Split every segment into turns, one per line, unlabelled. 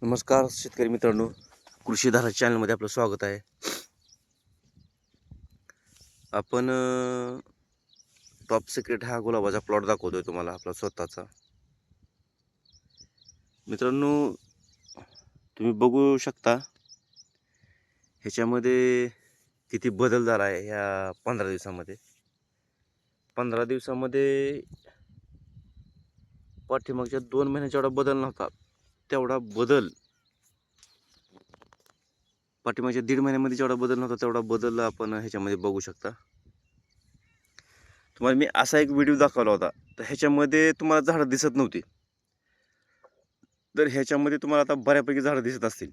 नमस्कार शेतकरी मित्रांनो, कृषीधारा चॅनलमध्ये आपलं स्वागत आहे. आपण टॉप सिक्रेट हा गुलाबाचा प्लॉट दाखवतोय तुम्हाला, आपला स्वतःचा. मित्रांनो, तुम्ही बघू शकता ह्याच्यामध्ये किती बदल झाला आहे ह्या 15 दिवसामध्ये. 15 दिवसामध्ये पाठीमागच्या 2 महिन्याच्या एवढा बदल नव्हता, तेवढा बदल पाठीमागच्या 1.5 महिन्यामध्ये जेवढा बदल नव्हता तेवढा बदल आपण ह्याच्यामध्ये बघू शकता. तुम्हाला मी असा एक व्हिडिओ दाखवला होता, तर ह्याच्यामध्ये तुम्हाला झाडं दिसत नव्हती, तर ह्याच्यामध्ये तुम्हाला आता बऱ्यापैकी झाडं दिसत असतील.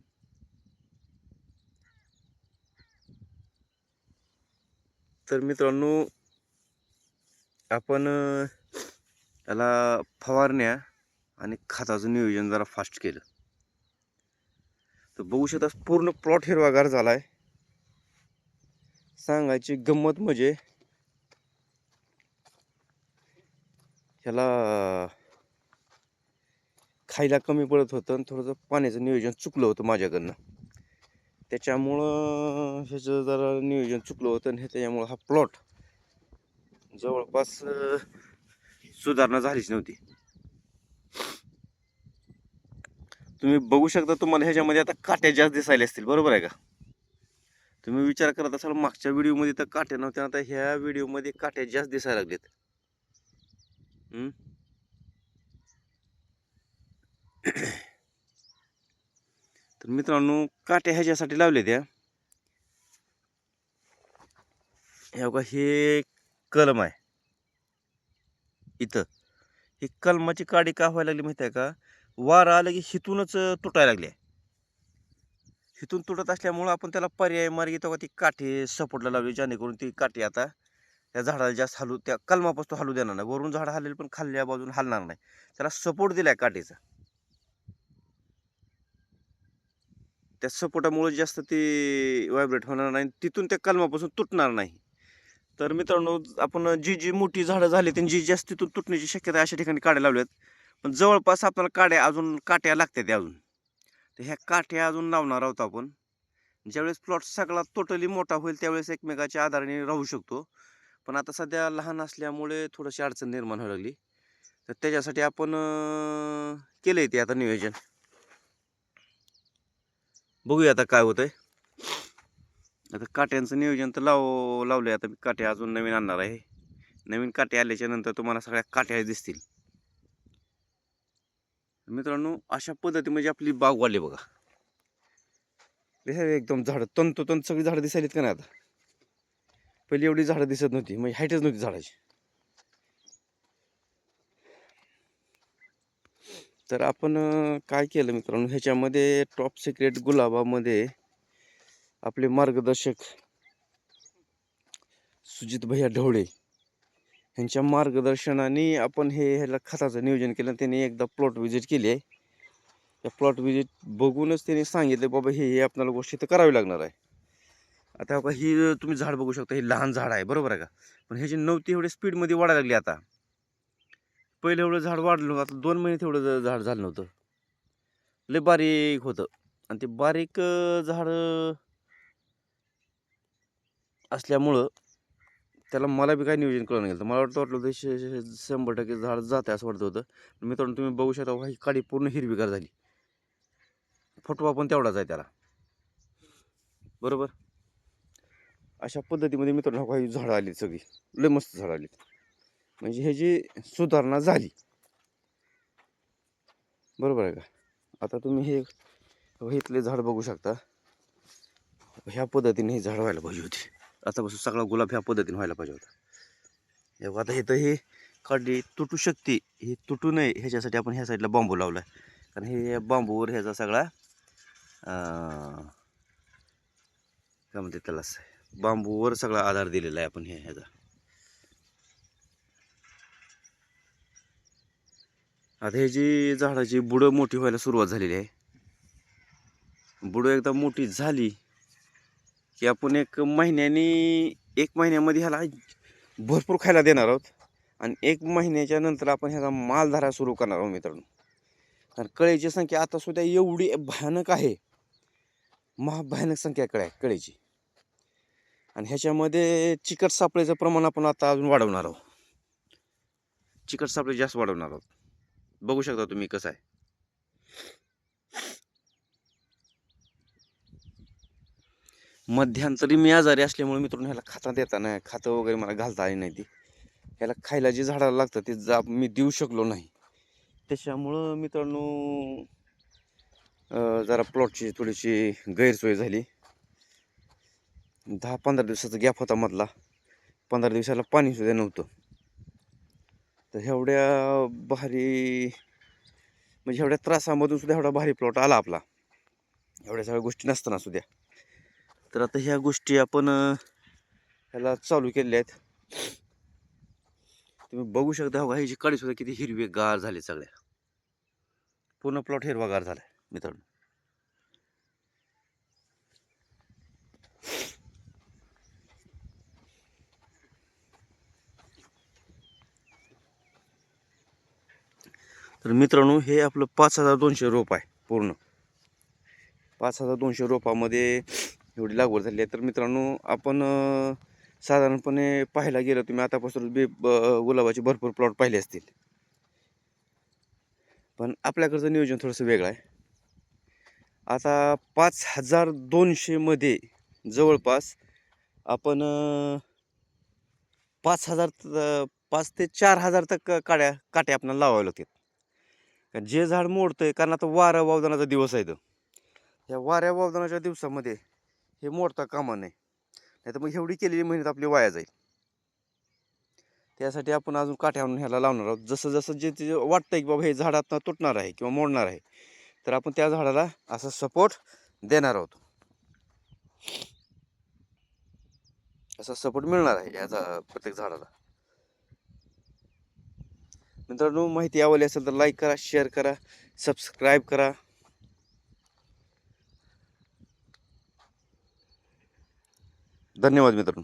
तर मित्रांनो, आपण याला फवारण्या आणि खताचं नियोजन जरा फास्ट केलं, तर बघू शकता पूर्ण प्लॉट हिरवागार झालाय. सांगायची गंमत म्हणजे ह्याला खायला कमी पडत होतं आणि थोडंसं पाण्याचं नियोजन चुकलं होतं माझ्याकडनं. त्याच्यामुळं ह्याचं जरा नियोजन चुकलं होतं आणि त्याच्यामुळं हा प्लॉट जवळपास सुधारणा झालीच नव्हती. तुम्ही बघू शकता, तुम्हाला ह्याच्यामध्ये आता काट्या जास्त दिसायला असतील, बरोबर आहे का? तुम्ही विचार करत असाल मागच्या व्हिडिओमध्ये तर काट्या नव्हत्या, आता ह्या व्हिडिओमध्ये काट्या जास्त दिसायला लागलेत. तर मित्रांनो, काट्या ह्याच्यासाठी लावले त्या, हे बघा, हे कलम आहे इथं. ही कलमाची काडी का व्हायला लागली माहिती आहे का? वारं आलं की हिथूनच तुटायला लागली. हिथून तुटत असल्यामुळं आपण त्याला पर्याय मार्गी तेव्हा ती काठी सपोर्टला लावली, जेणेकरून ती काठी आता त्या झाडाला जास्त हलू, त्या कलमापासून हलू देणार नाही. वरून झाड हलेल पण खाल्ल्या बाजून हलणार नाही. त्याला सपोर्ट दिलाय काठीचा. त्या सपोर्टामुळे जास्त ती व्हायब्रेट होणार नाही, तिथून त्या कलमापासून तुटणार नाही. तर मित्रांनो, आपण जी मोठी झाडं झाली त्यांनी जी जास्त तिथून तुटण्याची शक्यता अशा ठिकाणी काड्या लावल्यात, पण जवळपास आपल्याला काट्या लागतात अजून. तर ह्या काठ्या अजून लावणार आहोत आपण. ज्यावेळेस प्लॉट सगळा टोटली मोठा होईल त्यावेळेस एकमेकाच्या आधाराने राहू शकतो, पण आता सध्या लहान असल्यामुळे थोडीशी अडचण निर्माण व्हायला लागली. तर त्याच्यासाठी आपण केलंय ते आता नियोजन. बघूया आता काय होतंय. आता काट्यांचं नियोजन तर लावलंय. आता मी काट्या अजून नवीन आणणार आहे. नवीन काट्या आल्याच्या नंतर तुम्हाला सगळ्या काट्या दिसतील. मित्रांनो, अशा पद्धती म्हणजे आपली बाग वाढली बघा. एकदम झाडं तंतोतंत सगळी झाडं दिसायलीत का नाही आता? पहिली एवढी झाडं दिसत नव्हती, म्हणजे हाईटच नव्हती झाडाची. तर आपण काय केलं मित्रांनो, ह्याच्यामध्ये टॉप सिक्रेट गुलाबामध्ये आपले मार्गदर्शक सुजित भैया ढवळे यांच्या मार्गदर्शनाने आपण ह्याला खताचं नियोजन केलं. त्यांनी एकदा प्लॉट व्हिजिट केली आहे. त्या प्लॉट व्हिजिट बघूनच त्यांनी सांगितले, बाबा हे आपल्याला गोष्टी तर करावी लागणार आहे. आता बघा, ही तुम्ही झाड बघू शकता, हे लहान झाड आहे, बरोबर आहे का? पण ह्याची नव्हती एवढी स्पीडमध्ये वाढायला लागली. आता पहिले एवढं झाड वाढलं नव्हतं, आता 2 महिने तेवढं झाड झालं नव्हतं, लय बारीक होतं. आणि ते बारीक झाड असल्यामुळं त्याला मला बी काय नियोजन कळलं गेलं. मला वाटलं 100% झाड जाते असं वाटत होतं. मित्रांनो, तुम्ही बघू शकता, ही काडी पूर्ण हिरवीगार झाली. फुटवा पण तेवढाच आहे त्याला, बरोबर. अशा पद्धतीमध्ये मित्रांनो काही झाडं आली, सगळी लय मस्त झाडं आली. म्हणजे ह्याची सुधारणा झाली, बरोबर आहे का? आता तुम्ही हे इथले झाड बघू शकता. ह्या पद्धतीने हे झाड व्हायला पाहिजे होती. आतापासून सगळा गुलाब ह्या पद्धतीने व्हायला पाहिजे होता. आता इथं हे काडी तुटू शकते, हे तुटू नये ह्याच्यासाठी आपण ह्या साईडला बांबू लावला, कारण हे बांबूवर ह्याचा सगळा काय म्हणते त्याला, बांबूवर सगळा आधार दिलेला आहे आपण ह्याचा. आता ह्याची झाडाची बुडं मोठी व्हायला सुरुवात झालेली आहे. बुडं एकदा मोठी झाली की आपण 1 महिन्यामध्ये ह्याला भरपूर खायला देणार आहोत. आणि 1 महिन्याच्या नंतर आपण ह्याचा माल धरायला सुरू करणार आहोत मित्रांनो. कारण कळीची संख्या आता सुद्धा एवढी भयानक आहे, महाभयानक संख्या कळीची. आणि ह्याच्यामध्ये चिकट सापळेचं प्रमाण आपण आता अजून वाढवणार आहोत. चिकट सापळे जास्त वाढवणार आहोत. बघू शकता तुम्ही कसं आहे. मध्यंतरी मी आजारी असल्यामुळे मित्रांनो ह्याला खाता देता नाही, खातं वगैरे मला घालता आली नाही. ती ह्याला खायला जे झाडाला लागतं ते मी देऊ शकलो नाही. त्याच्यामुळं मित्रांनो जरा प्लॉटची थोडीशी गैरसोय झाली. 10-15 दिवसाचा गॅप होता मधला. 15 दिवसाला पाणी सुद्धा नव्हतं. तर एवढ्या भारी म्हणजे एवढ्या त्रासामधून सुद्धा एवढा भारी प्लॉट आला आपला, एवढ्या सगळ्या गोष्टी नसताना सुद्धा. तर आता ह्या गोष्टी आपण ह्याला चालू केलेल्या आहेत. तुम्ही बघू शकता हो, ह्याची काडी सुद्धा किती हिरवेगार झाले, सगळ्या पूर्ण प्लॉट हिरवागार झाला मित्रांनो. तर मित्रांनो हे आपलं 5200 रोप आहे. पूर्ण 5200 रोपामध्ये एवढी लागवड झाली आहे. तर मित्रांनो आपण साधारणपणे पाहायला गेलं, तुम्ही आतापासून गुलाबाचे भरपूर प्लॉट पाहिले असतील, पण आपल्याकडचं नियोजन थोडंसं वेगळं आहे. आता 5200 मध्ये जवळपास आपण 5 ते 4000 तक काटे आपल्याला लावावे लागतात. कारण जे झाड मोडतंय, कारण आता वाऱ्या वावदानाचा दिवस आहे. या वाऱ्या वावदानाच्या दिवसामध्ये हे मोडता कामा नये, नाही तर मग एवढी केलेली मेहनत आपली वाया जाईल. त्यासाठी आपण अजून काठ्या आणून ह्याला लावणार आहोत. जसं जसं जे वाटतंय की बाबा हे झाड आता तुटणार आहे किंवा मोडणार आहे, तर आपण त्या झाडाला असा सपोर्ट देणार आहोत. असा सपोर्ट मिळणार आहे या प्रत्येक झाडाला. मित्रांनो माहिती आवडली असेल तर लाईक करा, शेअर करा, सबस्क्राईब करा. धन्यवाद मित्रांनो.